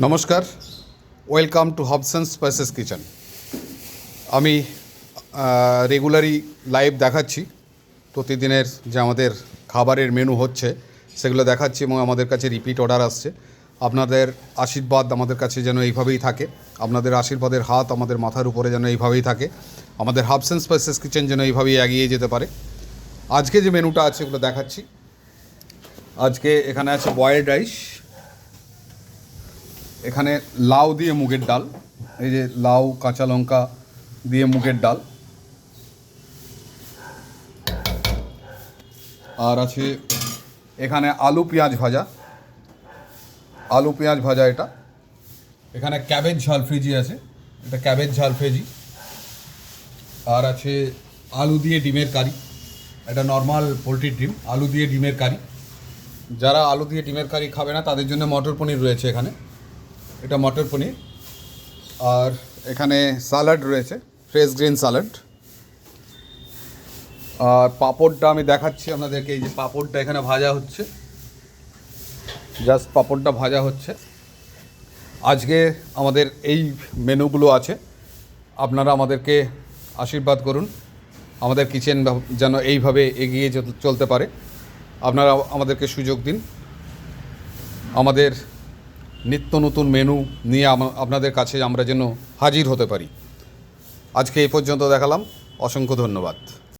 নমস্কার, welcome to Hobson spices kitchen. আমি রেগুলারই লাইভ দেখাচ্ছি প্রতিদিনের যে আমাদের খাবারের মেনু হচ্ছে সেগুলো দেখাচ্ছি এবং আমাদের কাছে রিপিট অর্ডার আসছে। আপনাদের আশীর্বাদ আমাদের কাছে যেন এইভাবেই থাকে, আপনাদের আশীর্বাদের হাত আমাদের মাথার উপরে যেন এইভাবেই থাকে, আমাদের হবসন স্পাইসেস কিচেন যেন এইভাবেই এগিয়ে যেতে পারে। আজকে যে মেনুটা আছে ওগুলো দেখাচ্ছি। আজকে এখানে আছে বয়েলড রাইস, এখানে লাউ দিয়ে মুগের ডাল, এই যে লাউ কাঁচা লঙ্কা দিয়ে মুগের ডাল, আর আছে এখানে আলু পেঁয়াজ ভাজা, এটা এখানে ক্যাবেজ ঝাল ফ্রিজি আছে, এটা ক্যাবেজ ঝাল ফ্রিজি, আর আছে আলু দিয়ে ডিমের কারি, এটা নর্মাল পোলট্রির ডিম, আলু দিয়ে ডিমের কারি। যারা আলু দিয়ে ডিমের কারি খাবে না তাদের জন্য মটর পনির রয়েছে এখানে, এটা মটর পনির। আর এখানে স্যালাড রয়েছে, ফ্রেশ গ্রিন স্যালাড। আর পাঁপড়টা আমি দেখাচ্ছি আপনাদেরকে, এই যে পাঁপড়টা এখানে ভাজা হচ্ছে, জাস্ট পাঁপড়টা ভাজা হচ্ছে। আজকে আমাদের এই মেনুগুলো আছে, আপনারা আমাদেরকে আশীর্বাদ করুন, আমাদের কিচেন যেন এইভাবে এগিয়ে চলতে পারে। আপনারা আমাদেরকে সুযোগ দিন, আমাদের নিত্য নতুন মেনু নিয়ে আপনাদের কাছে আমরা যেন হাজির হতে পারি। আজকে এই পর্যন্ত দেখালাম, অসংখ্য ধন্যবাদ।